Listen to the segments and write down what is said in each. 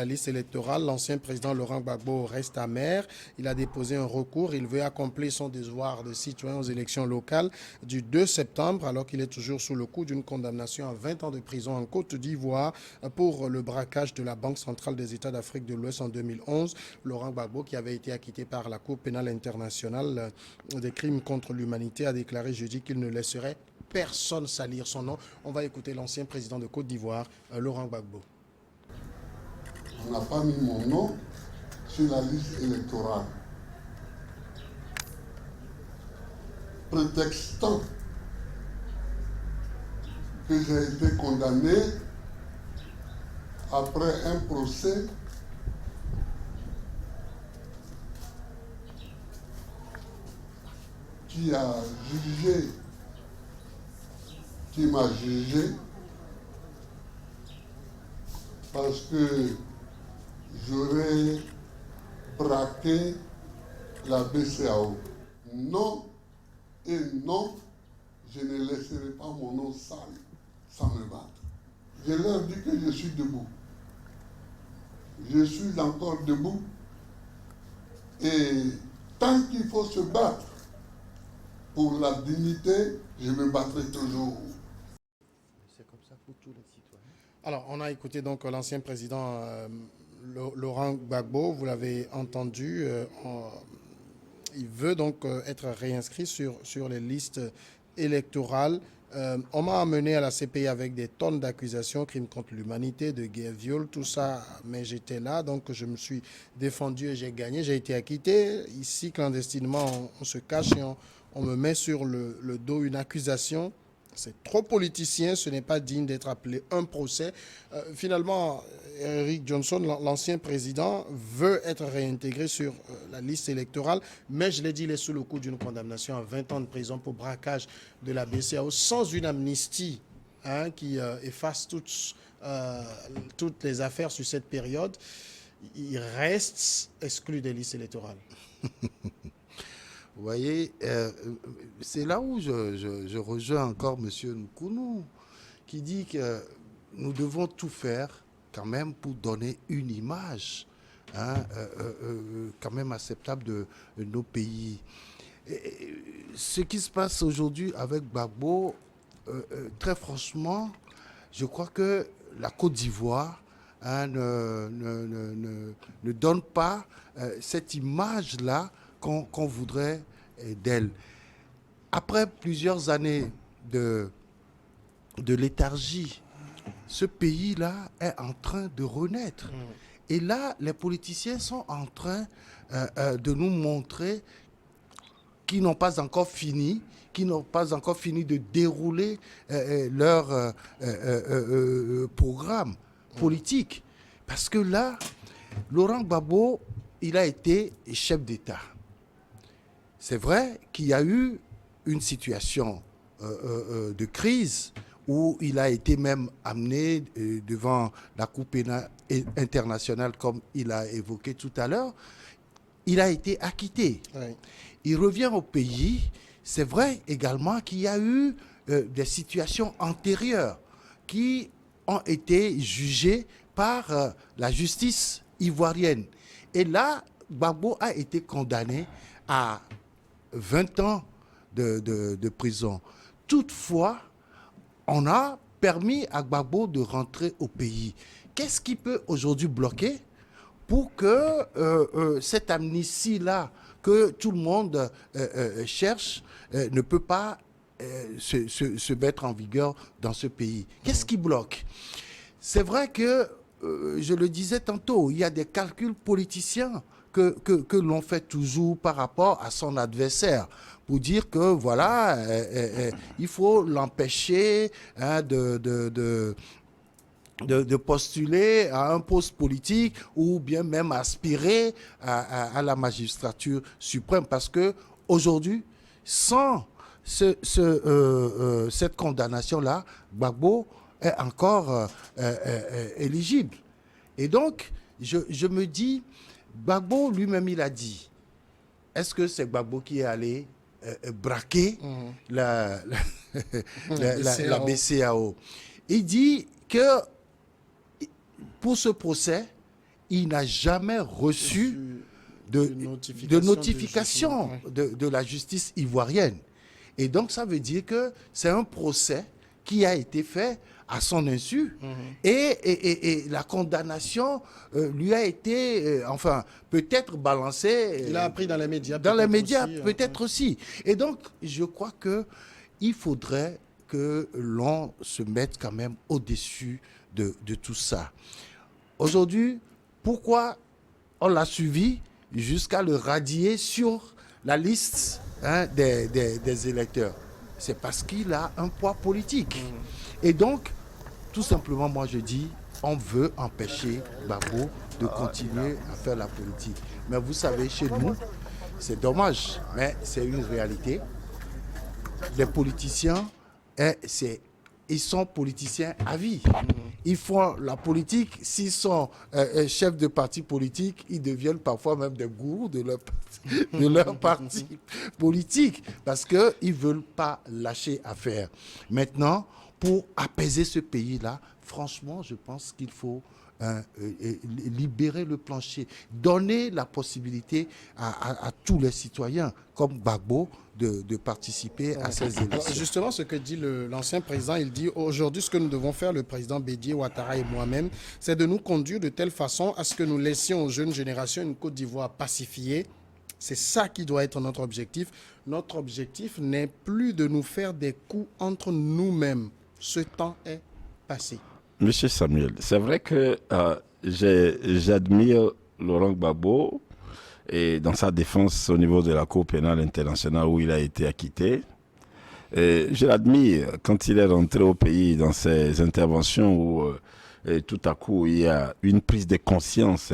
La liste électorale, l'ancien président Laurent Gbagbo reste amer. Il a déposé un recours. Il veut accomplir son devoir de citoyen aux élections locales du 2 septembre, alors qu'il est toujours sous le coup d'une condamnation à 20 ans de prison en Côte d'Ivoire pour le braquage de la Banque centrale des États d'Afrique de l'Ouest en 2011. Laurent Gbagbo, qui avait été acquitté par la Cour pénale internationale des crimes contre l'humanité, a déclaré jeudi qu'il ne laisserait personne salir son nom. On va écouter l'ancien président de Côte d'Ivoire, Laurent Gbagbo. On n'a pas mis mon nom sur la liste électorale, prétextant que j'ai été condamné après un procès qui m'a jugé parce que j'aurais braqué la BCAO. Non et non, je ne laisserai pas mon nom sale sans me battre. Je leur dis que je suis debout. Je suis encore debout. Et tant qu'il faut se battre pour la dignité, je me battrai toujours. C'est comme ça pour tous les citoyens. Alors, on a écouté donc l'ancien président Laurent Gbagbo, vous l'avez entendu, il veut donc être réinscrit sur les listes électorales. On m'a amené à la CPI avec des tonnes d'accusations, crimes contre l'humanité, de guerre, viol, tout ça, mais j'étais là, donc je me suis défendu et j'ai gagné, j'ai été acquitté. Ici, clandestinement, on se cache et on me met sur le dos une accusation. C'est trop politicien, ce n'est pas digne d'être appelé un procès. Finalement, Eric Johnson, l'ancien président, veut être réintégré sur la liste électorale, mais je l'ai dit, il est sous le coup d'une condamnation à 20 ans de prison pour braquage de la BCAO sans une amnistie qui efface toutes les affaires sur cette période. Il reste exclu des listes électorales. Vous voyez, c'est là où je rejoins encore M. Nkounou, qui dit que nous devons tout faire quand même pour donner une image quand même acceptable de nos pays. Et ce qui se passe aujourd'hui avec Gbagbo, très franchement, je crois que la Côte d'Ivoire ne donne pas cette image-là qu'on voudrait d'elle. Après plusieurs années de léthargie, ce pays-là est en train de renaître. Et là, les politiciens sont en train de nous montrer qu'ils n'ont pas encore fini, de dérouler leur programme politique. Parce que là, Laurent Gbagbo, il a été chef d'État. C'est vrai qu'il y a eu une situation de crise où il a été même amené devant la Cour pénale internationale, comme il a évoqué tout à l'heure. Il a été acquitté. Oui. Il revient au pays. C'est vrai également qu'il y a eu des situations antérieures qui ont été jugées par la justice ivoirienne. Et là, Gbagbo a été condamné à 20 ans de prison. Toutefois, on a permis à Gbagbo de rentrer au pays. Qu'est-ce qui peut aujourd'hui bloquer pour que cette amnistie-là que tout le monde cherche ne peut pas se mettre en vigueur dans ce pays? Qu'est-ce qui bloque? C'est vrai que, je le disais tantôt, il y a des calculs politiciens que l'on fait toujours par rapport à son adversaire, pour dire que voilà, il faut l'empêcher de postuler à un poste politique ou bien même aspirer à la magistrature suprême. Parce que aujourd'hui, sans cette condamnation-là, Gbagbo est encore éligible. Et donc, je me dis, Gbagbo lui-même, il a dit, est-ce que c'est Gbagbo qui est allé braquer la BCAO? Il dit que pour ce procès, il n'a jamais reçu de notification de la justice ivoirienne. Et donc, ça veut dire que c'est un procès qui a été fait à son insu. Et la condamnation lui a été, peut-être balancée. Il a appris dans les médias. Dans les médias, peut-être aussi. Et donc, je crois qu'il faudrait que l'on se mette quand même au-dessus de tout ça. Aujourd'hui, pourquoi on l'a suivi jusqu'à le radier sur la liste des électeurs? C'est parce qu'il a un poids politique. Et donc, tout simplement, moi je dis, on veut empêcher Gbagbo de continuer à faire la politique. Mais vous savez, chez nous, c'est dommage, mais c'est une réalité. Les politiciens, ils sont politiciens à vie. Ils font la politique. S'ils sont chefs de parti politique, ils deviennent parfois même des gourous de leur parti politique parce qu'ils ne veulent pas lâcher affaire. Maintenant, pour apaiser ce pays-là, franchement, je pense qu'il faut libérer le plancher, donner la possibilité à tous les citoyens, comme Gbagbo, de participer à ces élections. Alors justement, ce que dit l'ancien président, il dit aujourd'hui, ce que nous devons faire, le président Bédié, Ouattara et moi-même, c'est de nous conduire de telle façon à ce que nous laissions aux jeunes générations une Côte d'Ivoire pacifiée. C'est ça qui doit être notre objectif. Notre objectif n'est plus de nous faire des coups entre nous-mêmes. Ce temps est passé. Monsieur Samuel, c'est vrai que j'admire Laurent Gbagbo et dans sa défense au niveau de la Cour pénale internationale où il a été acquitté. Et je l'admire quand il est rentré au pays dans ses interventions où tout à coup il y a une prise de conscience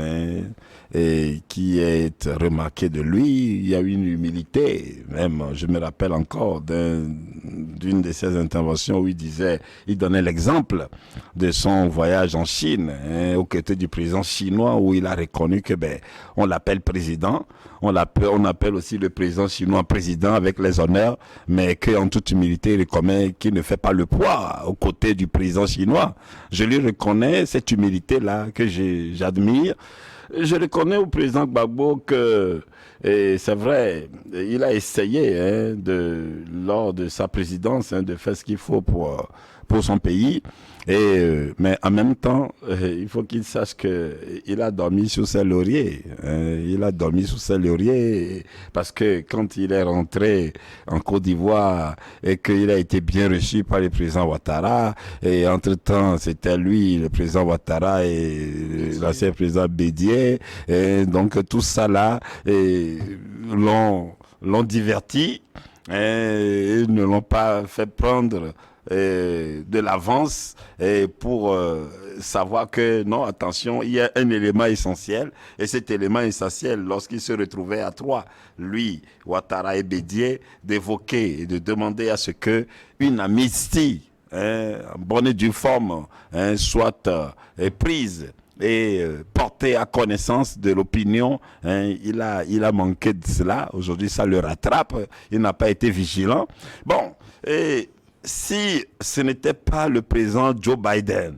et qui est remarquée de lui. Il y a une humilité, même je me rappelle encore d'une de ses interventions où il donnait l'exemple de son voyage en Chine, aux côtés du président chinois, où il a reconnu que on l'appelle président, on appelle aussi le président chinois président avec les honneurs, mais qu'en toute humilité il reconnaît qu'il ne fait pas le poids aux côtés du président chinois. Je lui reconnais cette humilité-là que j'admire. Je reconnais au président Gbagbo que, et c'est vrai, il a essayé lors de sa présidence de faire ce qu'il faut pour son pays. Mais en même temps, il faut qu'il sache qu'il a dormi sur ses lauriers. Il a dormi sur ses lauriers parce que quand il est rentré en Côte d'Ivoire et qu'il a été bien reçu par le président Ouattara, et entre-temps, c'était lui, le président Ouattara et l'ancien président Bédié, et donc tout ça là, l'ont diverti et ne l'ont pas fait prendre de l'avance pour savoir que non, attention, il y a un élément essentiel, et cet élément essentiel, lorsqu'il se retrouvait à trois, lui, Ouattara et Bédié, d'évoquer et de demander à ce que une amnistie en bonne et due forme soit prise et porter à connaissance de l'opinion. Il a manqué de cela. Aujourd'hui, ça le rattrape. Il n'a pas été vigilant. Bon, et si ce n'était pas le président Joe Biden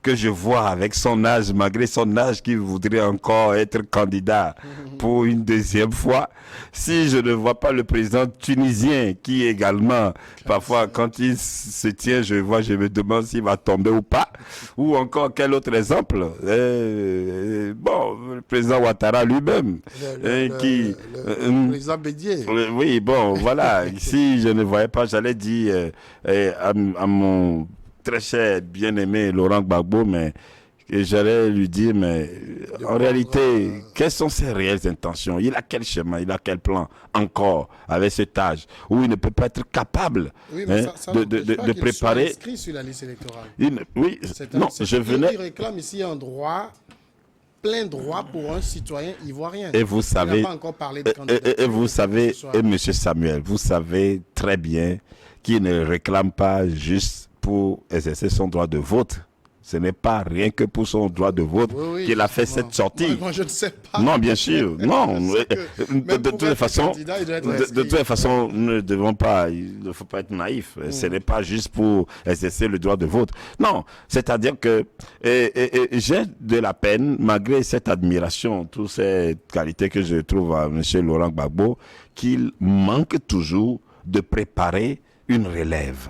que je vois avec son âge, malgré son âge, qui voudrait encore être candidat pour une deuxième fois, si je ne vois pas le président tunisien qui également, parfois quand il se tient, je me demande s'il va tomber ou pas, ou encore quel autre exemple, le président Ouattara lui-même, le président Bédié. Oui, bon, voilà, si je ne voyais pas, j'allais dire à mon très cher, bien-aimé Laurent Gbagbo, mais j'allais lui dire, mais en réalité, quelles sont ses réelles intentions? Il a quel chemin, il a quel plan encore avec cet âge où il ne peut pas être capable de préparer. Inscrit sur la liste électorale. Il réclame ici un droit, plein droit pour un citoyen ivoirien. Et vous savez, il n'a pas encore parlé de candidature. Et vous savez, Monsieur Samuel, vous savez très bien qu'il ne réclame pas juste pour exercer son droit de vote, Ce n'est pas rien que pour son droit de vote qu'il a fait cette sortie. Moi, je ne sais pas. Non, bien sûr. Non. De toute façon, nous ne devons pas, il ne faut pas être naïf. Ce n'est pas juste pour exercer le droit de vote. Non, c'est-à-dire que j'ai de la peine, malgré cette admiration, toutes ces qualités que je trouve à M. Laurent Gbagbo, qu'il manque toujours de préparer une relève.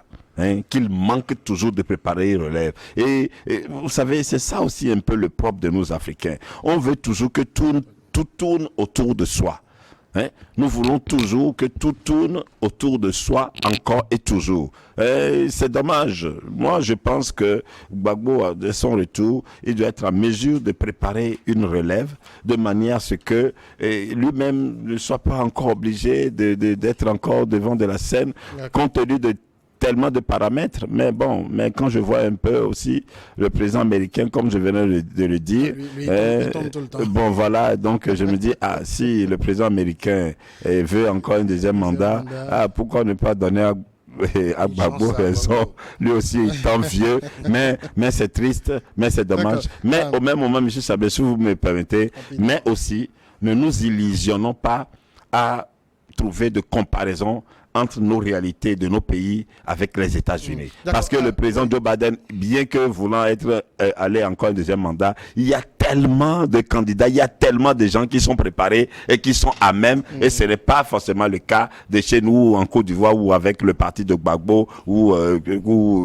Qu'il manque toujours de préparer une relève. Et vous savez, c'est ça aussi un peu le propre de nous Africains. On veut toujours que tout tourne autour de soi. Nous voulons toujours que tout tourne autour de soi encore et toujours. C'est dommage. Moi, je pense que Gbagbo, de son retour, il doit être en mesure de préparer une relève de manière à ce que lui-même ne soit pas encore obligé d'être encore devant de la scène, compte tenu de tellement de paramètres, mais quand je vois un peu aussi le président américain, comme je venais de le dire, il tombe tout le temps. Voilà, donc je me dis, si le président américain veut encore un deuxième mandat, pourquoi ne pas donner à Gbagbo raison, lui aussi étant vieux, mais c'est triste, mais c'est dommage. Mais au même moment, M. Sabé, si vous me permettez, mais aussi, ne nous illusionnons pas à trouver de comparaison entre nos réalités de nos pays avec les États-Unis. Parce que le président Joe Biden, bien que voulant être aller encore un deuxième mandat, il y a tellement de candidats, il y a tellement de gens qui sont préparés et qui sont à même, et ce n'est pas forcément le cas de chez nous en Côte d'Ivoire ou avec le parti de Gbagbo ou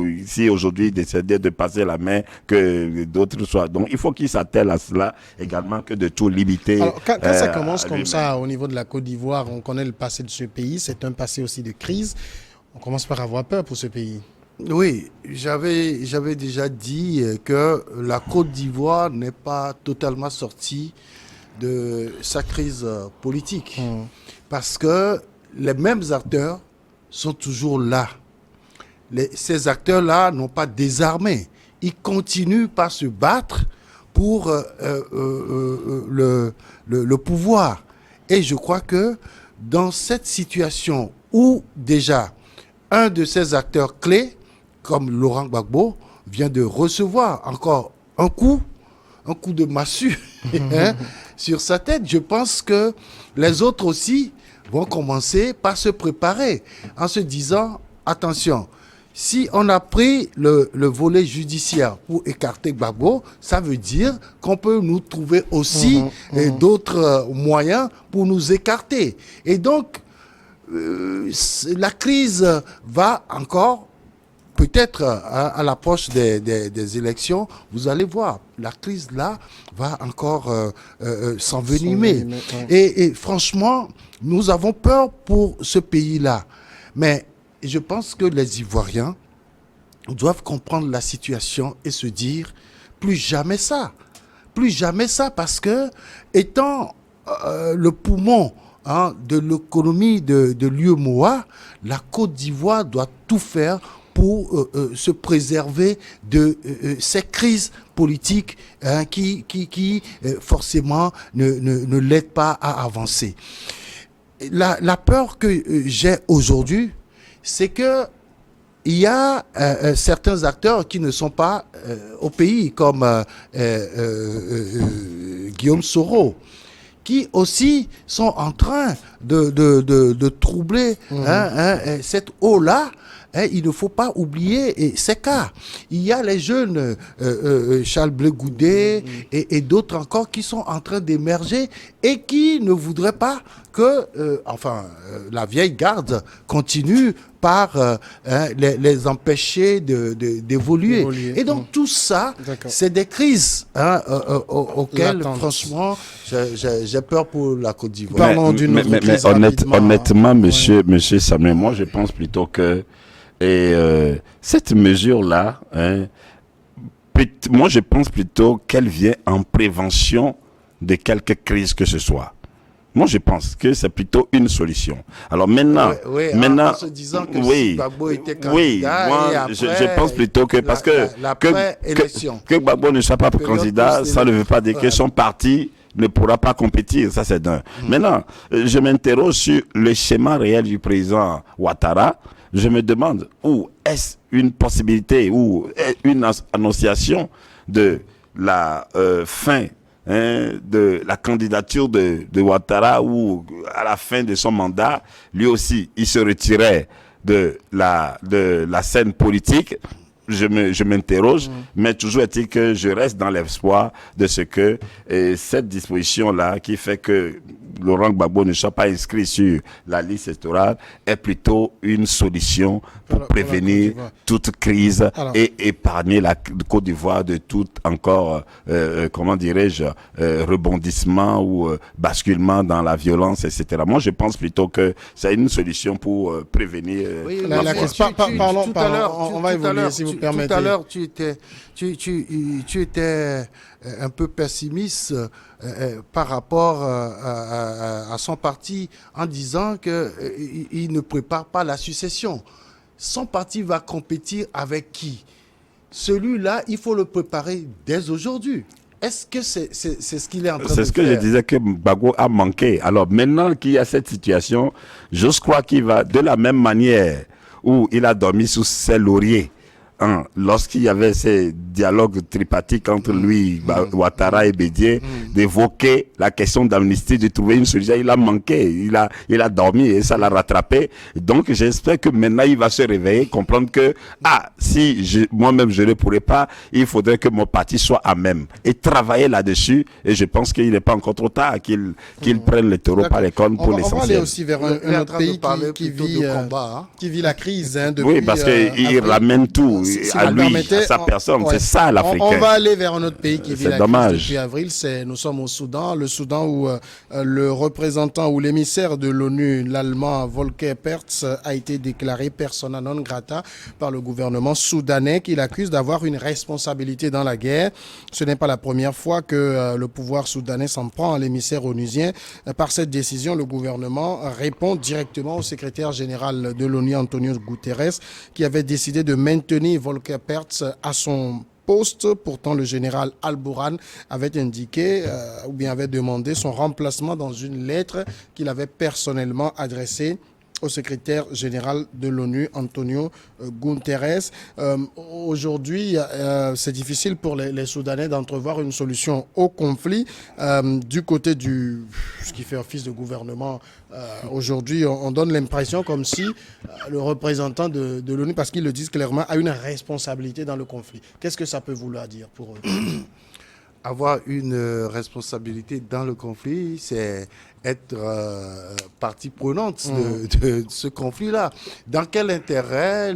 ici aujourd'hui décidé de passer la main que d'autres soient. Donc il faut qu'ils s'attellent à cela également, que de tout limiter. Alors, quand ça commence comme ça au niveau de la Côte d'Ivoire, on connaît le passé de ce pays, c'est un passé aussi de crise, on commence par avoir peur pour ce pays. Oui, j'avais déjà dit que la Côte d'Ivoire n'est pas totalement sortie de sa crise politique. Parce que les mêmes acteurs sont toujours là. Ces acteurs-là n'ont pas désarmé. Ils continuent par se battre pour le pouvoir. Et je crois que dans cette situation où déjà un de ces acteurs clés, comme Laurent Gbagbo, vient de recevoir encore un coup de massue sur sa tête, je pense que les autres aussi vont commencer par se préparer en se disant, attention, si on a pris le volet judiciaire pour écarter Gbagbo, ça veut dire qu'on peut nous trouver aussi d'autres moyens pour nous écarter. Et donc, la crise va encore, peut-être à l'approche des élections, vous allez voir, la crise là va encore s'envenimer. Et franchement, nous avons peur pour ce pays-là. Mais je pense que les Ivoiriens doivent comprendre la situation et se dire, plus jamais ça. Plus jamais ça, parce que étant le poumon de l'économie de l'UEMOA, la Côte d'Ivoire doit tout faire pour se préserver de ces crises politiques qui forcément ne l'aident pas à avancer. La peur que j'ai aujourd'hui, c'est que il y a certains acteurs qui ne sont pas au pays, comme Guillaume Soro, qui aussi sont en train de troubler cette eau-là. Il ne faut pas oublier ces cas. Il y a les jeunes Charles Blé Goudé et d'autres encore qui sont en train d'émerger et qui ne voudraient pas que la vieille garde continue par les empêcher d'évoluer. Et donc tout ça, c'est des crises auxquelles, franchement, j'ai peur pour la Côte d'Ivoire. Parlons d'une autre crise honnêtement, monsieur Samuel, moi je pense plutôt que cette mesure-là, moi je pense plutôt qu'elle vient en prévention de quelque crise que ce soit. Moi, je pense que c'est plutôt une solution. Alors maintenant, en se disant que si Gbagbo était candidat, moi, après, je pense plutôt que parce que Gbagbo ne soit pas candidat, ça ne veut pas dire que son parti ne pourra pas compétir. Ça, c'est d'un. Maintenant, je m'interroge sur le schéma réel du président Ouattara. je me demande, où est-ce une possibilité ou une annonciation de la fin de la candidature de Ouattara, ou à la fin de son mandat, lui aussi, il se retirait de la scène politique. Je m'interroge, mais toujours est-il que je reste dans l'espoir de ce que cette disposition-là, qui fait que Laurent Gbagbo ne soit pas inscrit sur la liste électorale, est plutôt une solution pour prévenir toute crise et épargner la Côte d'Ivoire de tout encore, comment dirais-je, rebondissement ou basculement dans la violence, etc. Moi, je pense plutôt que c'est une solution pour prévenir. Oui, on va évoluer, si vous permettez. Tout à l'heure, tu étais un peu pessimiste par rapport à son parti en disant qu'il ne prépare pas la succession. Son parti va compétir avec qui? Celui-là, il faut le préparer dès aujourd'hui. Est-ce que c'est ce qu'il est en train de faire? C'est ce que je disais, que Gbagbo a manqué. Alors maintenant qu'il y a cette situation, je crois qu'il va, de la même manière où il a dormi sous ses lauriers, lorsqu'il y avait ces dialogues tripartites entre lui, Ouattara et Bédié, d'évoquer la question d'amnistie, de trouver une solution, il a manqué, il a dormi et ça l'a rattrapé. Donc j'espère que maintenant il va se réveiller, comprendre que si moi-même je ne pourrais pas, il faudrait que mon parti soit à même et travailler là-dessus. Et je pense qu'il n'est pas encore trop tard qu'il prenne le taureau par les cornes pour l'essentiel. On va aller aussi vers un autre pays qui vit la crise. Oui, parce qu'il ramène tout à lui, à sa personne. C'est ça l'Africain. On va aller vers un autre pays qui vit la dommage. crise depuis avril. Nous sommes au Soudan. Le Soudan où le représentant ou l'émissaire de l'ONU, l'Allemand Volker Perthes, a été déclaré persona non grata par le gouvernement soudanais, qui l'accuse d'avoir une responsabilité dans la guerre. Ce n'est pas la première fois que le pouvoir soudanais s'en prend à l'émissaire onusien. Par cette décision, le gouvernement répond directement au secrétaire général de l'ONU, Antonio Guterres, qui avait décidé de maintenir Volker Perthes à son poste. Pourtant, le général Al-Bourhan avait indiqué ou bien avait demandé son remplacement dans une lettre qu'il avait personnellement adressée au secrétaire général de l'ONU, Antonio Guterres. Aujourd'hui, c'est difficile pour les Soudanais d'entrevoir une solution au conflit. Du côté ce qui fait office de gouvernement, aujourd'hui, on donne l'impression comme si le représentant de l'ONU, parce qu'ils le disent clairement, a une responsabilité dans le conflit. Qu'est-ce que ça peut vouloir dire pour eux? Avoir une responsabilité dans le conflit, c'est être partie prenante de ce conflit-là. Dans quel intérêt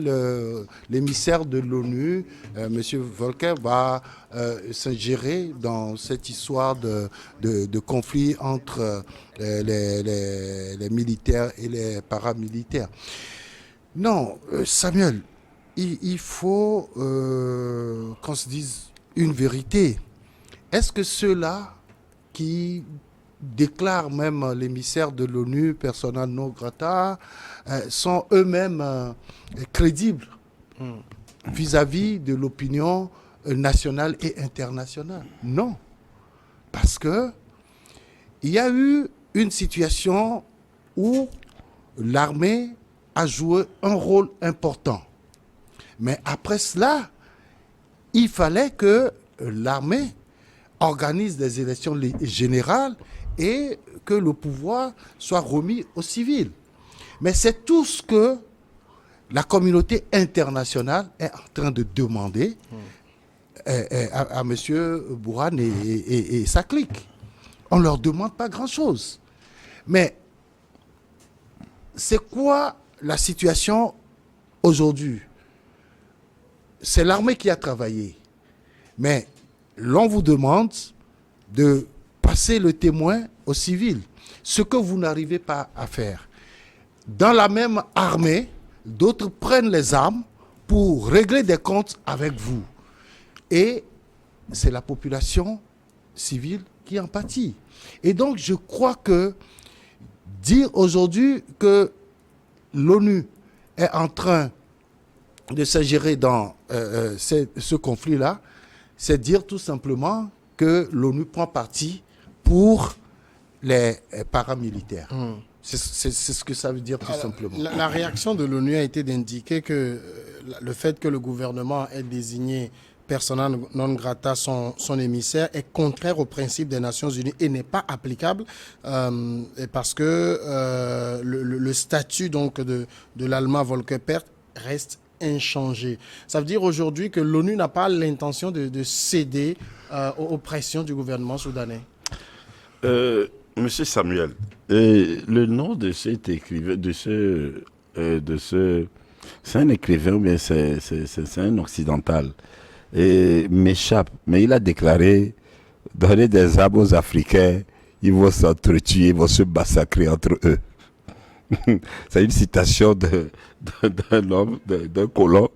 l'émissaire de l'ONU, M. Volker, va s'ingérer dans cette histoire de conflit entre les militaires et les paramilitaires? Non, Samuel, il faut qu'on se dise une vérité. Est-ce que ceux-là qui déclarent même l'émissaire de l'ONU, persona non grata, sont eux-mêmes crédibles vis-à-vis de l'opinion nationale et internationale? Non. Parce que il y a eu une situation où l'armée a joué un rôle important. Mais après cela, il fallait que l'armée organise des élections générales et que le pouvoir soit remis aux civils. Mais c'est tout ce que la communauté internationale est en train de demander à M. Bourhan et sa clique. On ne leur demande pas grand-chose. Mais c'est quoi la situation aujourd'hui? C'est l'armée qui a travaillé. Mais l'on vous demande de passer le témoin aux civils, ce que vous n'arrivez pas à faire. Dans la même armée, d'autres prennent les armes pour régler des comptes avec vous. Et c'est la population civile qui en pâtit. Et donc, je crois que dire aujourd'hui que l'ONU est en train de s'ingérer dans ce conflit-là, c'est dire tout simplement que l'ONU prend parti pour les paramilitaires. C'est ce que ça veut dire tout simplement. La réaction de l'ONU a été d'indiquer que le fait que le gouvernement ait désigné persona non grata son émissaire est contraire au principe des Nations Unies et n'est pas applicable parce que le statut donc de l'Allemand Volker Perthes reste inchangé. Ça veut dire aujourd'hui que l'ONU n'a pas l'intention de céder aux pressions du gouvernement soudanais. Monsieur Samuel, le nom de cet écrivain, c'est un écrivain ou bien c'est un occidental, m'échappe. Mais il a déclaré, donner des armes aux Africains, ils vont s'entretuer, ils vont se massacrer entre eux. C'est une citation d'un homme, d'un colon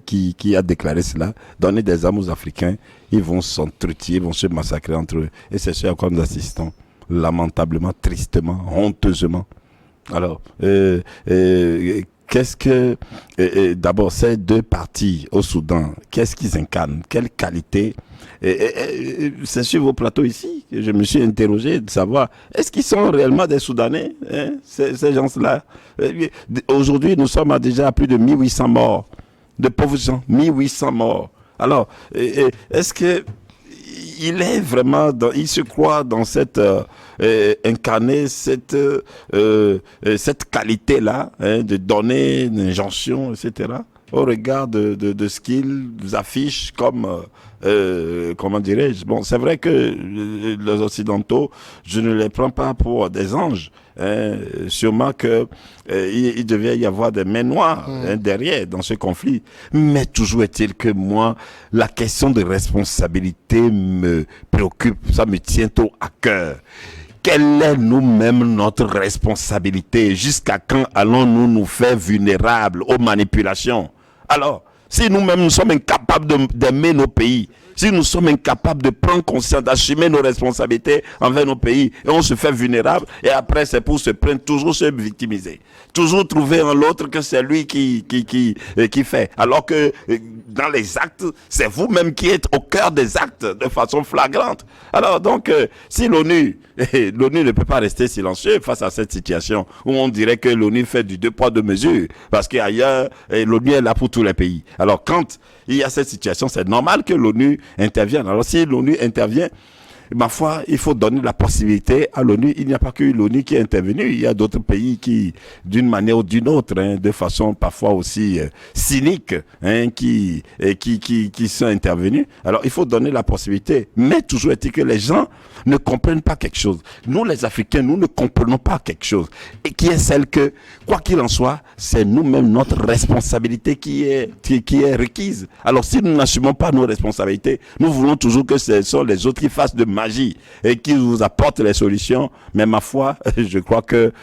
qui a déclaré cela. Donner des armes aux Africains, ils vont s'entretuer, ils vont se massacrer entre eux. Et c'est ce à quoi nous assistons. Lamentablement, tristement, honteusement. Alors, qu'est-ce que... d'abord, ces deux partis au Soudan, qu'est-ce qu'ils incarnent? Quelle qualité? C'est sur vos plateaux ici que je me suis interrogé de savoir, est-ce qu'ils sont réellement des Soudanais, hein, ces gens-là? Aujourd'hui, nous sommes déjà à plus de 1800 morts. De pauvres gens, 1800 morts. Alors, est-ce que... il est vraiment, il se croit dans cette incarner cette qualité-là, hein, de donner une injonction, etc. Au regard de ce qu'ils affichent comme, comment dirais-je, bon, c'est vrai que les Occidentaux, je ne les prends pas pour des anges. Hein, sûrement que il devait y avoir des mains noires hein, derrière dans ce conflit. Mais toujours est-il que moi, la question de responsabilité me préoccupe, ça me tient trop à cœur. Quelle est nous-mêmes notre responsabilité? Jusqu'à quand allons-nous nous faire vulnérables aux manipulations? Alors, si nous-mêmes nous sommes incapables d'aimer nos pays, si nous sommes incapables de prendre conscience, d'assumer nos responsabilités envers nos pays, et on se fait vulnérable, et après c'est pour se prendre, toujours se victimiser. Toujours trouver en l'autre que c'est lui qui fait. Alors que dans les actes, c'est vous-même qui êtes au cœur des actes de façon flagrante. Alors donc, si l'ONU ne peut pas rester silencieux face à cette situation, où on dirait que l'ONU fait du 2 poids 2 mesures, parce qu'ailleurs, l'ONU est là pour tous les pays. Alors quand il y a cette situation, c'est normal que l'ONU intervienne. Alors si l'ONU intervient, ma foi, il faut donner la possibilité à l'ONU. Il n'y a pas que l'ONU qui est intervenue. Il y a d'autres pays qui, d'une manière ou d'une autre, hein, de façon parfois aussi cynique, hein, qui sont intervenus. Alors, il faut donner la possibilité. Mais toujours est-il que les gens ne comprennent pas quelque chose. Nous, les Africains, nous ne comprenons pas quelque chose. Et qui est celle que, quoi qu'il en soit, c'est nous-mêmes notre responsabilité qui est requise. Alors, si nous n'assumons pas nos responsabilités, nous voulons toujours que ce sont les autres qui fassent de magie et qui vous apportent les solutions. Mais ma foi, je crois que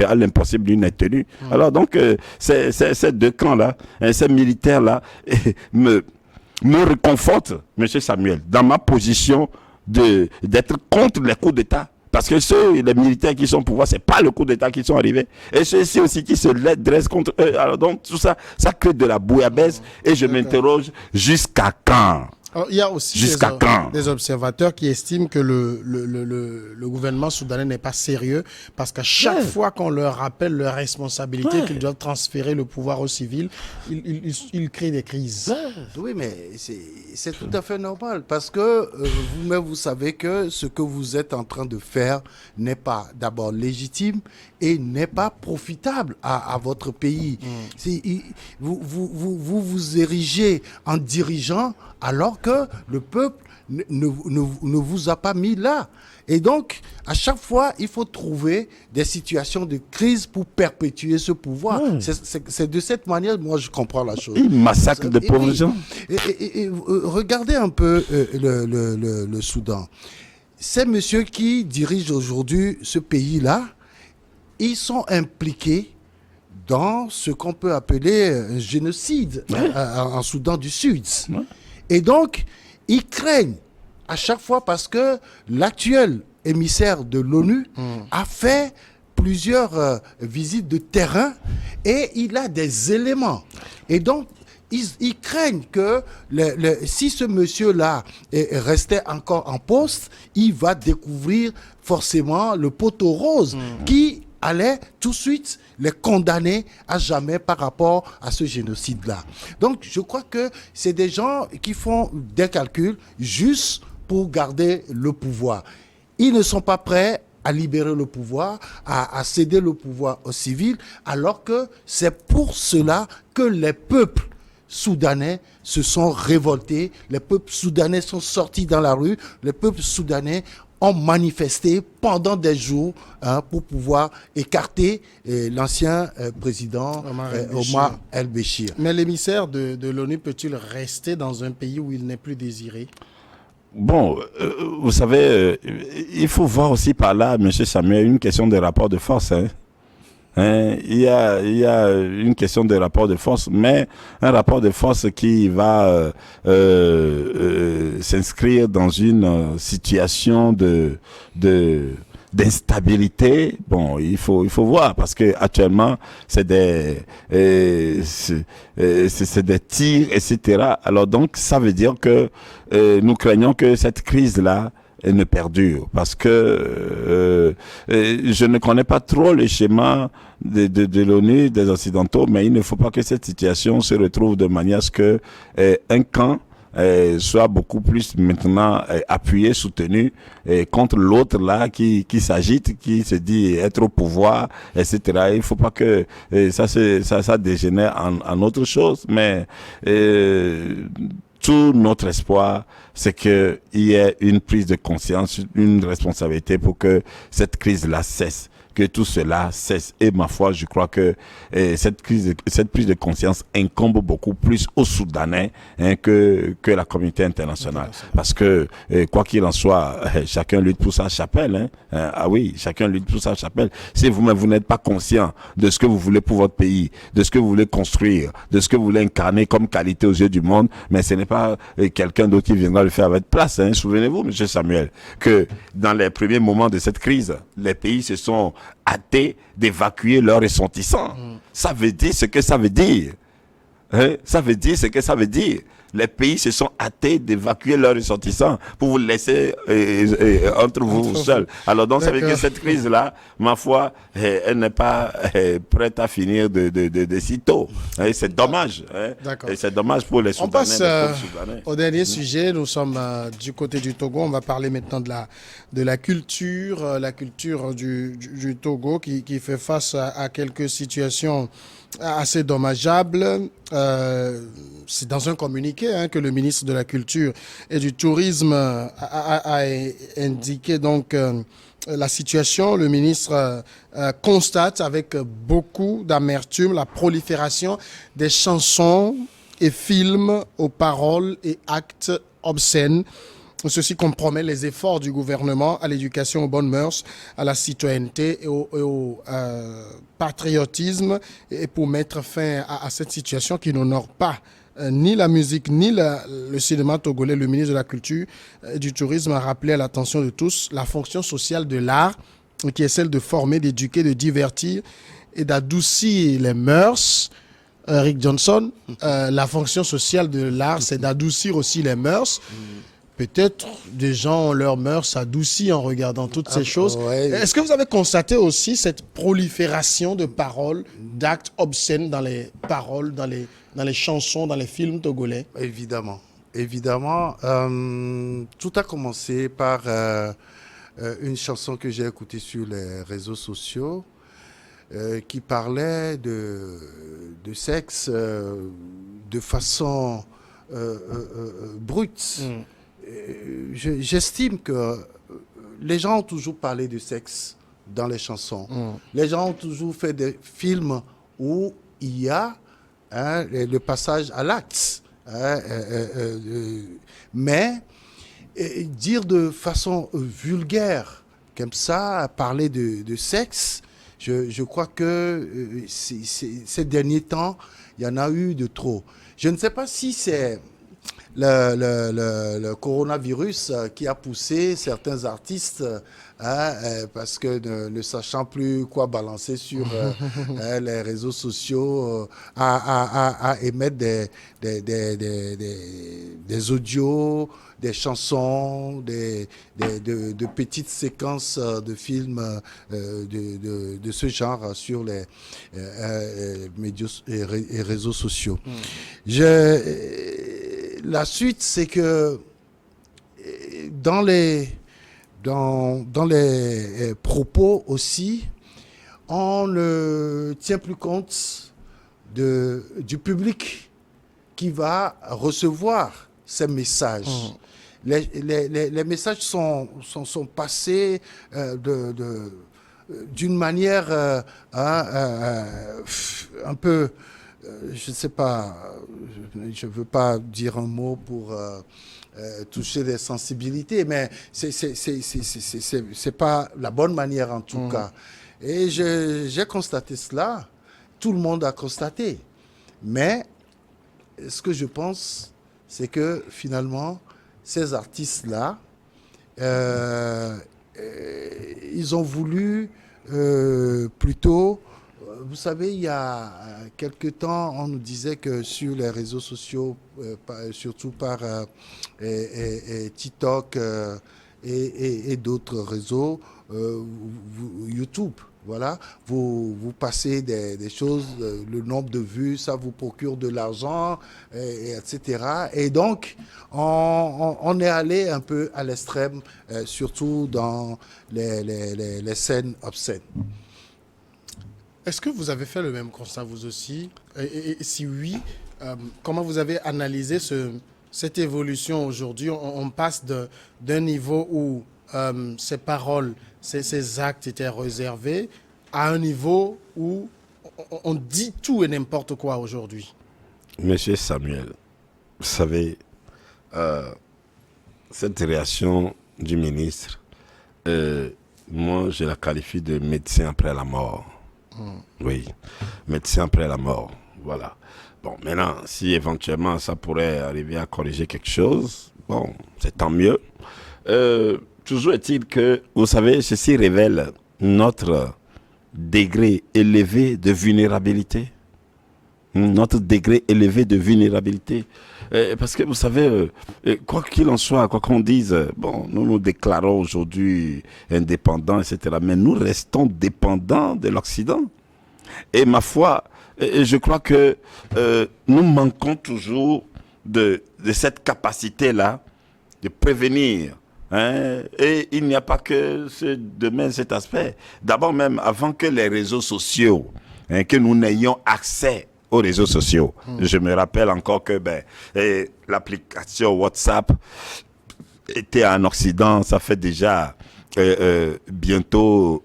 à l'impossible, l'une est tenue. Alors, donc, ces deux camps-là, ces militaires-là, me réconfortent, M. Samuel, dans ma position d'être contre les coups d'État. Parce que les militaires qui sont au pouvoir, c'est pas le coup d'État qui sont arrivés. Et ceux-ci aussi qui se dressent contre eux. Alors donc, tout ça, ça crée de la bouillabaisse. Et je m'interroge, jusqu'à quand? Alors, il y a aussi des observateurs qui estiment que le gouvernement soudanais n'est pas sérieux parce qu'à chaque fois qu'on leur rappelle leur responsabilité, qu'ils doivent transférer le pouvoir aux civils, ils créent des crises. Oui, mais c'est tout à fait normal parce que vous-même, vous savez que ce que vous êtes en train de faire n'est pas d'abord légitime et n'est pas profitable à votre pays. Vous érigez en dirigeant alors que le peuple ne vous a pas mis là. Et donc, à chaque fois, il faut trouver des situations de crise pour perpétuer ce pouvoir. C'est de cette manière, moi, je comprends la chose. Il massacre de pauvres gens. Regardez un peu le Soudan. Ces messieurs qui dirigent aujourd'hui ce pays-là, ils sont impliqués dans ce qu'on peut appeler un génocide en Soudan du Sud. Et donc, ils craignent à chaque fois parce que l'actuel émissaire de l'ONU a fait plusieurs visites de terrain et il a des éléments. Et donc, ils craignent que si ce monsieur-là restait encore en poste, il va découvrir forcément le poteau rose qui allait tout de suite les condamner à jamais par rapport à ce génocide-là. Donc, je crois que c'est des gens qui font des calculs juste pour garder le pouvoir. Ils ne sont pas prêts à libérer le pouvoir, à céder le pouvoir aux civils, alors que c'est pour cela que les peuples soudanais se sont révoltés, les peuples soudanais sont sortis dans la rue, les peuples soudanais ont manifesté pendant des jours pour pouvoir écarter l'ancien président Omar el-Béchir. Mais l'émissaire de l'ONU peut-il rester dans un pays où il n'est plus désiré? Bon, vous savez, il faut voir aussi par là, M. Samuel, une question de rapport de force. Il y a une question de rapport de force, mais un rapport de force qui va s'inscrire dans une situation d'instabilité. Bon, il faut voir, parce que actuellement c'est des tirs, etc. Alors donc ça veut dire que nous craignons que cette crise-là ne perdure, parce que je ne connais pas trop le schéma de l'ONU, des Occidentaux, mais il ne faut pas que cette situation se retrouve de manière à ce que un camp soit beaucoup plus maintenant appuyé, soutenu contre l'autre là qui s'agite, qui se dit être au pouvoir, etc. Il faut pas que ça dégénère en autre chose, mais tout notre espoir, c'est qu'il y ait une prise de conscience, une responsabilité pour que cette crise-là cesse, que tout cela cesse. Et ma foi, je crois que cette prise de conscience incombe beaucoup plus aux Soudanais que la communauté internationale. Parce que, quoi qu'il en soit, chacun lutte pour sa chapelle. Ah oui, chacun lutte pour sa chapelle. Si vous-même, vous n'êtes pas conscient de ce que vous voulez pour votre pays, de ce que vous voulez construire, de ce que vous voulez incarner comme qualité aux yeux du monde, mais ce n'est pas quelqu'un d'autre qui viendra le faire à votre place. Souvenez-vous, M. Samuel, que dans les premiers moments de cette crise, les pays se sont hâtés d'évacuer leurs ressortissants. Ça veut dire ce que ça veut dire. Ça veut dire ce que ça veut dire. Les pays se sont hâtés d'évacuer leurs ressortissants pour vous laisser entre vous seuls. Alors donc ça veut dire que cette crise-là, ma foi, elle n'est pas prête à finir de sitôt. C'est dommage. Et c'est dommage pour les Soudanais. On passe au dernier sujet. Nous sommes du côté du Togo. On va parler maintenant de la culture du Togo qui fait face à quelques situations assez dommageable. C'est dans un communiqué que le ministre de la Culture et du Tourisme a indiqué donc la situation. Le ministre constate avec beaucoup d'amertume la prolifération des chansons et films aux paroles et actes obscènes. Ceci compromet les efforts du gouvernement à l'éducation aux bonnes mœurs, à la citoyenneté et au patriotisme, et pour mettre fin à cette situation qui n'honore pas ni la musique ni le cinéma togolais. Le ministre de la Culture et du Tourisme a rappelé à l'attention de tous la fonction sociale de l'art, qui est celle de former, d'éduquer, de divertir et d'adoucir les mœurs. Rick Johnson, la fonction sociale de l'art, c'est d'adoucir aussi les mœurs. Peut-être des gens ont leurs mœurs s'adoucissent en regardant toutes ces choses. Ouais. Est-ce que vous avez constaté aussi cette prolifération de paroles, d'actes obscènes dans les paroles, dans les chansons, dans les films togolais? Évidemment. Tout a commencé par une chanson que j'ai écoutée sur les réseaux sociaux qui parlait de sexe de façon brute. J'estime que les gens ont toujours parlé de sexe dans les chansons. Les gens ont toujours fait des films où il y a le passage à l'acte. Mais dire de façon vulgaire, comme ça, parler de sexe, je crois que ces derniers temps, il y en a eu de trop. Je ne sais pas si c'est le coronavirus qui a poussé certains artistes, parce que ne sachant plus quoi balancer sur les réseaux sociaux, à émettre des audios, des chansons, de petites séquences de films de ce genre sur les médias et réseaux sociaux. La suite, c'est que dans les propos aussi, on ne tient plus compte du public qui va recevoir ces messages. Les messages sont passés d'une manière un peu, je ne sais pas, je ne veux pas dire un mot pour toucher des sensibilités, mais c'est pas la bonne manière en tout cas. Et j'ai constaté cela, tout le monde a constaté. Mais ce que je pense, c'est que finalement, ces artistes-là, ils ont voulu plutôt... Vous savez, il y a quelque temps, on nous disait que sur les réseaux sociaux, surtout par TikTok et d'autres réseaux, YouTube, voilà, vous passez des choses, le nombre de vues, ça vous procure de l'argent, etc. Et donc, on est allé un peu à l'extrême, surtout dans les scènes obscènes. Est-ce que vous avez fait le même constat, vous aussi? Et si oui, comment vous avez analysé cette évolution aujourd'hui? On passe d'un niveau où ces paroles, ces actes étaient réservés, à un niveau où on dit tout et n'importe quoi aujourd'hui. Monsieur Samuel, vous savez, cette réaction du ministre, moi je la qualifie de médecin après la mort. Oui, médecin après la mort, voilà. Bon, maintenant, si éventuellement ça pourrait arriver à corriger quelque chose, bon, c'est tant mieux. Toujours est-il que, vous savez, ceci révèle notre degré élevé de vulnérabilité. Notre degré élevé de vulnérabilité. Parce que vous savez, quoi qu'il en soit, quoi qu'on dise, bon, nous nous déclarons aujourd'hui indépendants, etc. Mais nous restons dépendants de l'Occident. Et ma foi, je crois que nous manquons toujours de cette capacité-là de prévenir. Hein? Et il n'y a pas que demain cet aspect. D'abord même, avant que les réseaux sociaux, que nous n'ayons accès aux réseaux sociaux. Je me rappelle encore que l'application WhatsApp était en Occident, ça fait déjà bientôt,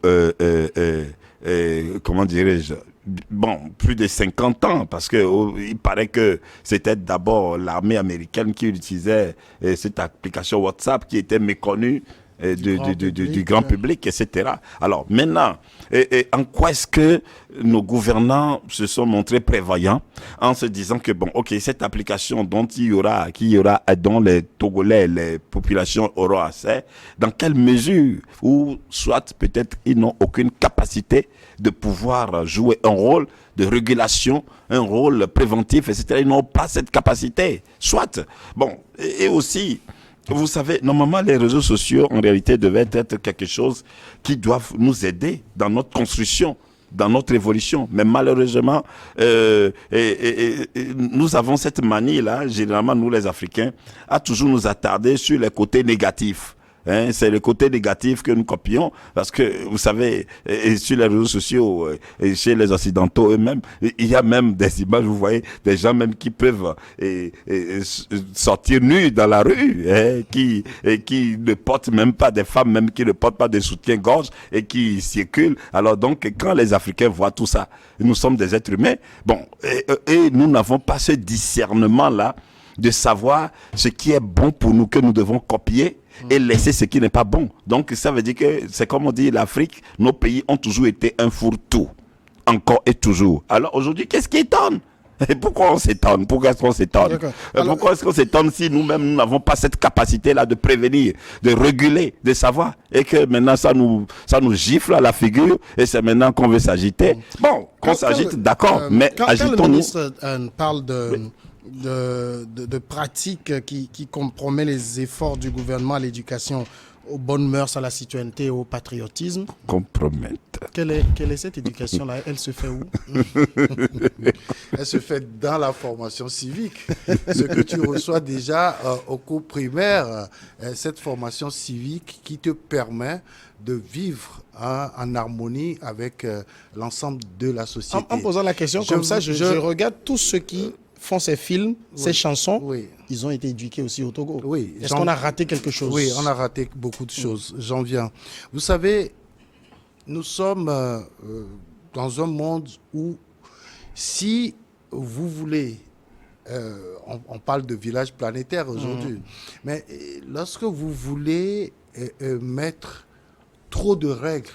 comment dirais-je, bon, plus de 50 ans, parce que il paraît que c'était d'abord l'armée américaine qui utilisait cette application WhatsApp qui était méconnue du grand public, etc. Alors maintenant, en quoi est-ce que nos gouvernants se sont montrés prévoyants en se disant que bon, ok, cette application dont dont les Togolais, les populations auront accès, dans quelle mesure, ou soit peut-être ils n'ont aucune capacité de pouvoir jouer un rôle de régulation, un rôle préventif, etc. Ils n'ont pas cette capacité. Soit, bon, et aussi, vous savez, normalement, les réseaux sociaux, en réalité, devaient être quelque chose qui doivent nous aider dans notre construction, dans notre évolution. Mais malheureusement, nous avons cette manie-là, généralement, nous les Africains, à toujours nous attarder sur les côtés négatifs. Hein, c'est le côté négatif que nous copions parce que, vous savez, sur les réseaux sociaux, et chez les Occidentaux eux-mêmes, il y a même des images, vous voyez, des gens même qui peuvent sortir nus dans la rue, hein, qui ne portent même pas, des femmes même qui ne portent pas de soutien-gorge et qui circulent. Alors donc, quand les Africains voient tout ça, nous sommes des êtres humains, bon, et nous n'avons pas ce discernement-là de savoir ce qui est bon pour nous, que nous devons copier, et laisser ce qui n'est pas bon. Donc ça veut dire que c'est comme on dit, l'Afrique, nos pays ont toujours été un fourre-tout, encore et toujours. Alors aujourd'hui, qu'est-ce qui étonne? Et pourquoi on s'étonne? Pourquoi est-ce qu'on s'étonne? D'accord. Alors, Pourquoi est-ce qu'on s'étonne si nous-mêmes, nous n'avons pas cette capacité-là de prévenir, de réguler, de savoir, et que maintenant ça nous gifle à la figure, et c'est maintenant qu'on veut s'agiter? Bon, qu'on s'agite, d'accord, mais quand le agitons-nous. ministre parle de pratiques qui compromettent les efforts du gouvernement à l'éducation, aux bonnes mœurs, à la citoyenneté et au patriotisme, Compromettre. quelle est cette éducation-là? Elle se fait où? Elle se fait dans la formation civique. Ce que tu reçois déjà au cours primaire, cette formation civique qui te permet de vivre en harmonie avec l'ensemble de la société. En posant la question comme ça, je regarde tous ceux qui font ces films, ces chansons, Oui. ils ont été éduqués aussi au Togo. Oui, Est-ce qu'on a raté quelque chose? Oui, on a raté beaucoup de choses. J'en viens. Vous savez, nous sommes dans un monde où, si vous voulez, on parle de village planétaire aujourd'hui, mais lorsque vous voulez mettre trop de règles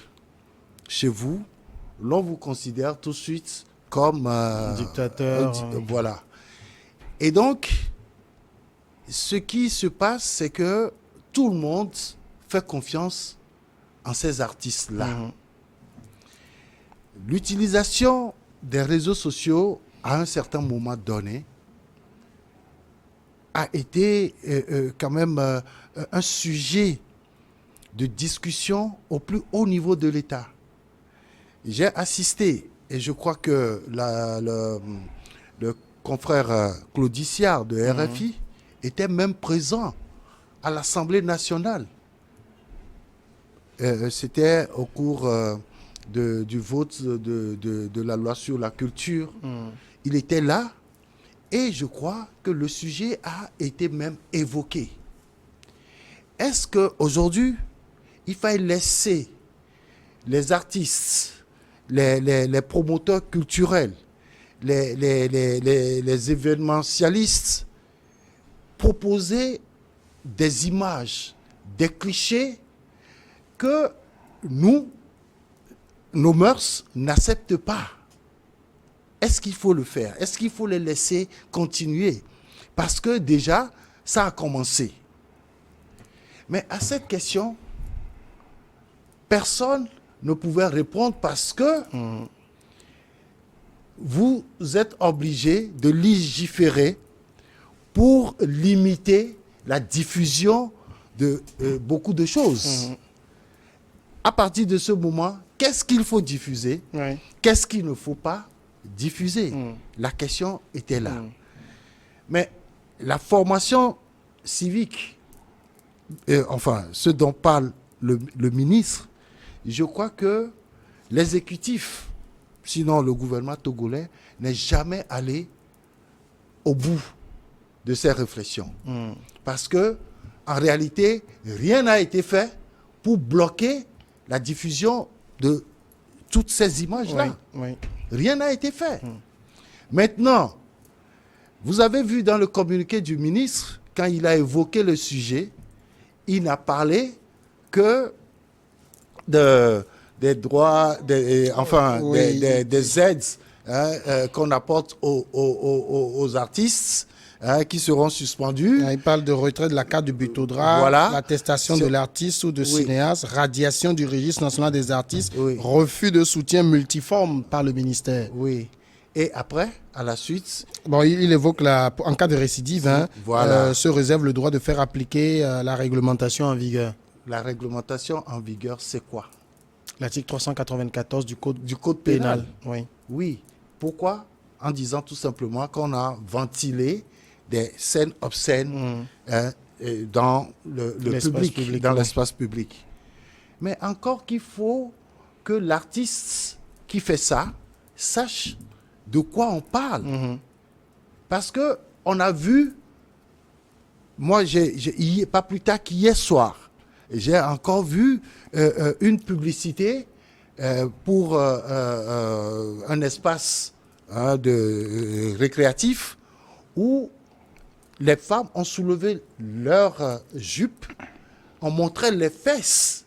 chez vous, l'on vous considère tout de suite comme Dictateur. Voilà. Et donc, ce qui se passe, c'est que tout le monde fait confiance en ces artistes-là. L'utilisation des réseaux sociaux à un certain moment donné a été quand même un sujet de discussion au plus haut niveau de l'État. J'ai assisté, et je crois que le confrère Claudiciard de RFI était même présent à l'Assemblée nationale. C'était au cours du vote de la loi sur la culture. Il était là et je crois que le sujet a été même évoqué. Est-ce qu'aujourd'hui, il faille laisser les artistes, les promoteurs culturels, les événementialistes proposer des images, des clichés que nos mœurs n'acceptent pas? Est-ce qu'il faut le faire? Est-ce qu'il faut les laisser continuer? Parce que déjà, ça a commencé. Mais à cette question, personne ne pouvait répondre parce que vous êtes obligé de légiférer pour limiter la diffusion de beaucoup de choses. À partir de ce moment, qu'est-ce qu'il faut diffuser? Oui. Qu'est-ce qu'il ne faut pas diffuser? La question était là. Mais la formation civique, enfin, ce dont parle le ministre, je crois que l'exécutif, sinon le gouvernement togolais, n'est jamais allé au bout de ces réflexions. Parce que, en réalité, rien n'a été fait pour bloquer la diffusion de toutes ces images-là. Oui. Rien n'a été fait. Maintenant, vous avez vu dans le communiqué du ministre, quand il a évoqué le sujet, il n'a parlé que des droits, des aides qu'on apporte aux artistes qui seront suspendus. Il parle de retrait de la carte du Butodra, Voilà. l'attestation de l'artiste ou de cinéaste, radiation du registre national des artistes, Oui. refus de soutien multiforme par le ministère. Oui. Et après, à la suite, Bon, il évoque en cas de récidive, Voilà. se réserve le droit de faire appliquer la réglementation en vigueur. la réglementation en vigueur, c'est quoi? L'article 394 du code pénal. Oui. Oui. Pourquoi? En disant tout simplement qu'on a ventilé des scènes obscènes dans le L'espace public, dans oui. l'espace public. Mais encore qu'il faut que l'artiste qui fait ça sache de quoi on parle. Parce que on a vu, moi, pas plus tard qu'hier soir, j'ai encore vu une publicité pour un espace récréatif où les femmes ont soulevé leur jupe, ont montré les fesses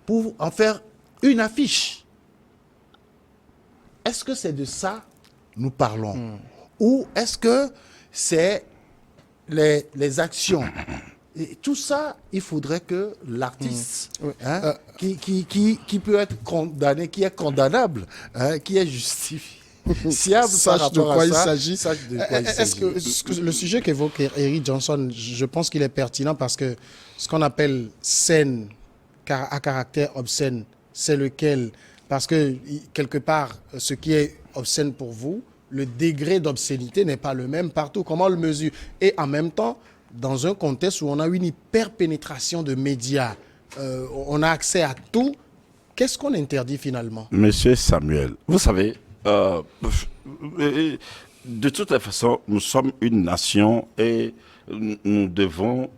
pour en faire une affiche. Est-ce que c'est de ça nous parlons? Ou est-ce que c'est les actions? Et tout ça, il faudrait que l'artiste, hein, qui peut être condamné, qui est condamnable, hein, qui est justifiable Sache de quoi il s'agit. sache de quoi il Est-ce que, le sujet qu'évoque Eric Johnson, je pense qu'il est pertinent parce que ce qu'on appelle scène à caractère obscène, c'est lequel? Parce que quelque part, ce qui est obscène pour vous, le degré d'obscénité n'est pas le même partout. Comment on le mesure? Et en même temps, dans un contexte où on a une hyperpénétration de médias, on a accès à tout, qu'est-ce qu'on interdit finalement? Monsieur Samuel, vous savez, de toute façon, nous sommes une nation et nous devons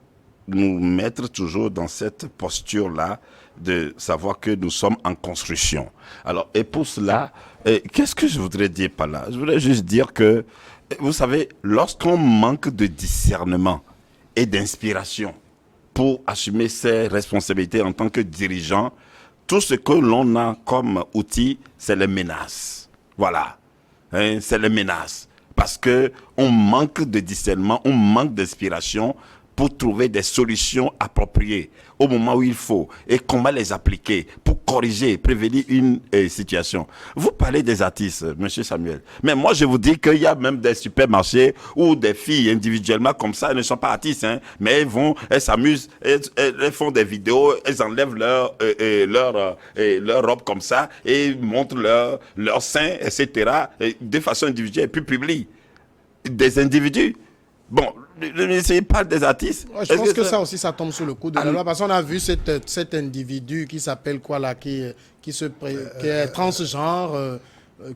nous mettre toujours dans cette posture-là de savoir que nous sommes en construction. Alors, et pour cela, qu'est-ce que je voudrais dire par là? Je voudrais juste dire que, vous savez, lorsqu'on manque de discernement et d'inspiration pour assumer ses responsabilités en tant que dirigeant, tout ce que l'on a comme outil, c'est les menaces. Voilà, hein, c'est les menaces. Parce que on manque de discernement, on manque d'inspiration pour trouver des solutions appropriées au moment où il faut et comment les appliquer pour corriger, prévenir une situation. Vous parlez des artistes, monsieur Samuel, mais moi je vous dis qu'il y a même des supermarchés où des filles individuellement comme ça, elles ne sont pas artistes, hein, mais elles s'amusent, elles font des vidéos, elles enlèvent leur robe comme ça et montrent leur sein, etc. de façon individuelle et puis publient des individus. Bon, n'essayez pas des artistes. Ouais, je pense que ça aussi, ça tombe sous le coup de la loi. Parce qu'on a vu cet individu qui s'appelle quoi là, qui est transgenre,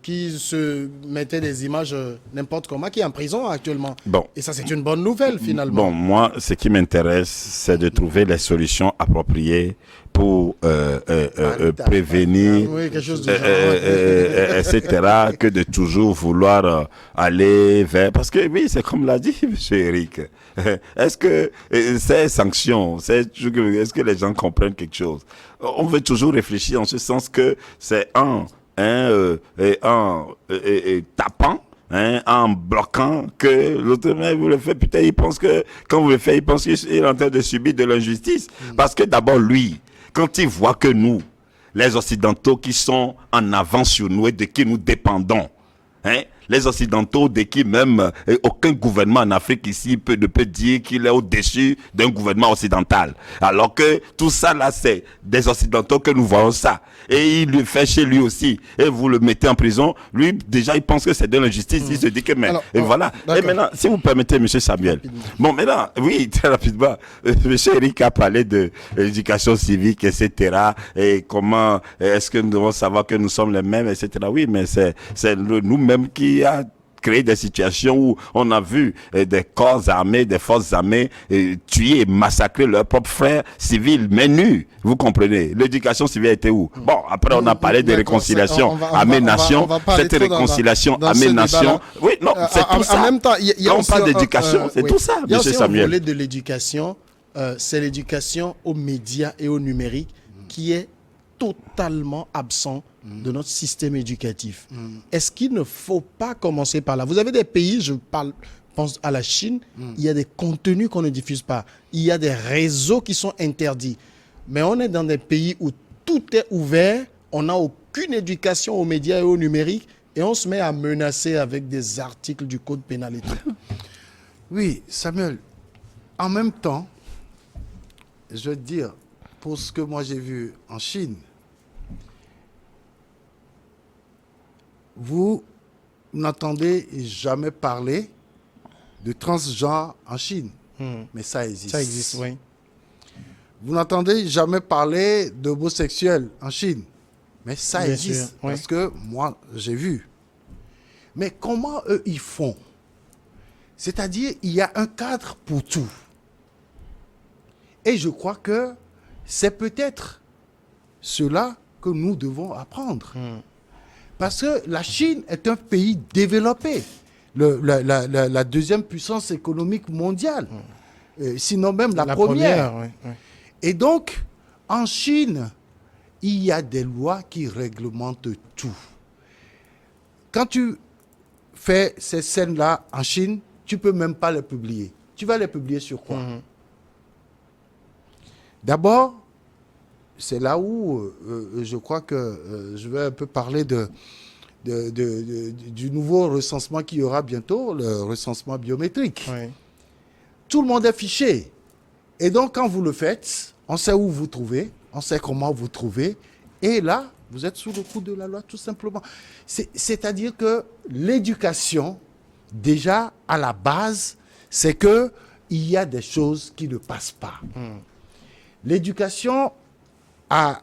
qui se mettait des images n'importe comment, qui est en prison actuellement. Bon. Et ça, c'est une bonne nouvelle finalement. Bon, moi, ce qui m'intéresse, c'est de trouver les solutions appropriées pour prévenir, oui, quelque chose du genre. etc., que de toujours vouloir aller vers... Parce que oui, c'est comme l'a dit M. Eric. Est-ce que ces sanctions, est-ce que les gens comprennent quelque chose? On veut toujours réfléchir en ce sens que c'est en tapant, hein, en bloquant que l'autre vous le fait, putain, il pense que quand vous le faites, il pense qu'il est en train de subir de l'injustice. Parce que d'abord, lui, quand il voit que nous, les Occidentaux qui sont en avance sur nous et de qui nous dépendons, hein, les Occidentaux de qui même aucun gouvernement en Afrique ici ne peut dire qu'il est au-dessus d'un gouvernement occidental. Alors que tout ça là, c'est des Occidentaux que nous voyons ça. Et il le fait chez lui aussi. Et vous le mettez en prison. Lui, déjà, il pense que c'est de l'injustice. Il se dit que, mais, alors, et voilà. Et maintenant, si vous permettez, M. Samuel. Rapidement. Bon, maintenant, oui, très rapidement. M. Eric a parlé de l'éducation civique, etc. Et comment est-ce que nous devons savoir que nous sommes les mêmes, etc. Oui, mais c'est nous-mêmes qui a créé des situations où on a vu des corps armés, des forces armées tuer et massacrer leurs propres frères civils, mais nus. Vous comprenez? L'éducation civile était où? Bon, après on a parlé de réconciliation Amé-Nation. Cette réconciliation Amé-Nation. Oui, non, c'est tout ça. En même temps, quand on parle d'éducation, c'est tout ça, M. Samuel. Il y a volet de l'éducation, c'est l'éducation aux médias et au numérique qui est totalement absent de notre système éducatif. Est-ce qu'il ne faut pas commencer par là? Vous avez des pays, pense à la Chine, il y a des contenus qu'on ne diffuse pas. Il y a des réseaux qui sont interdits. Mais on est dans des pays où tout est ouvert, on n'a aucune éducation aux médias et au numérique, et on se met à menacer avec des articles du code pénal et tout. Oui, Samuel, en même temps, je veux te dire, pour ce que moi j'ai vu en Chine, vous n'entendez jamais parler de transgenre en Chine, mais ça existe. Ça existe, oui. Vous n'entendez jamais parler d'homosexuels en Chine, mais ça Bien existe, sûr, oui. parce que moi j'ai vu. Mais comment eux ils font? C'est-à-dire, il y a un cadre pour tout. Et je crois que c'est peut-être cela que nous devons apprendre. Parce que la Chine est un pays développé, la deuxième puissance économique mondiale, sinon même la première. Oui. Et donc, en Chine, il y a des lois qui réglementent tout. Quand tu fait ces scènes-là en Chine, tu ne peux même pas les publier. Tu vas les publier sur quoi? D'abord, c'est là où je crois que je vais un peu parler du nouveau recensement qu'il y aura bientôt, le recensement biométrique. Oui. Tout le monde est fiché. Et donc, quand vous le faites, on sait où vous trouvez, on sait comment vous trouvez. Et là, vous êtes sous le coup de la loi, tout simplement. C'est-à-dire que l'éducation, déjà, à la base, c'est qu'il y a des choses qui ne passent pas. L'éducation à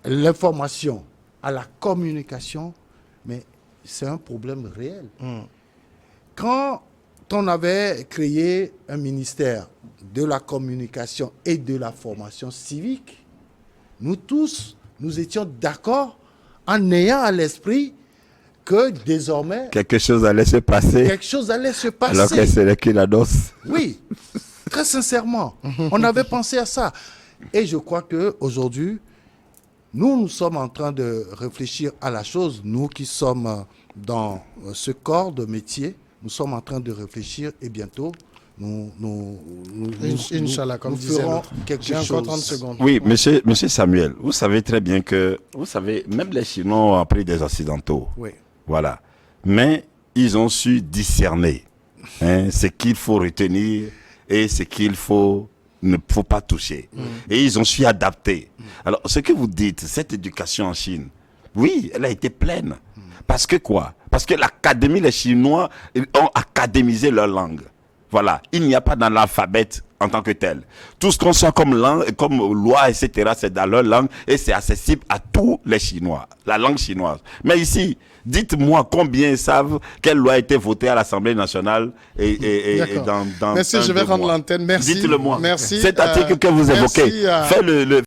l'information, à la communication, mais c'est un problème réel. Quand on avait créé un ministère de la communication et de la formation civique, nous tous, nous étions d'accord en ayant à l'esprit que désormais, Quelque chose allait se passer quelque chose allait se passer. alors que c'est qu'une annonce. Oui, très sincèrement, on avait pensé à ça. Et je crois qu'aujourd'hui, nous sommes en train de réfléchir à la chose, nous qui sommes dans ce corps de métier, nous sommes en train de réfléchir et bientôt, nous Inch'Allah, comme disait ferons l'autre. quelque J'ai encore chose. 30 secondes. Oui, monsieur Samuel, vous savez très bien que, vous savez, même les Chinois ont appris des Occidentaux. Oui. Voilà. Mais ils ont su discerner ce qu'il faut retenir et ce qu'il ne faut pas toucher. Et ils ont su adapter. Alors, ce que vous dites, cette éducation en Chine, oui, elle a été pleine. Parce que quoi? Parce que l'académie, les Chinois ont académisé leur langue. Voilà. Il n'y a pas dans l'alphabet en tant que tel. Tout ce qu'on sent comme langue, comme loi, etc., c'est dans leur langue et c'est accessible à tous les Chinois, la langue chinoise. Mais ici, dites-moi combien savent quelle loi a été votée à l'Assemblée nationale et D'accord. dans Merci, je vais rendre l'antenne. Merci. Dites-le moi. Merci. Cet article que vous merci, évoquez, fait le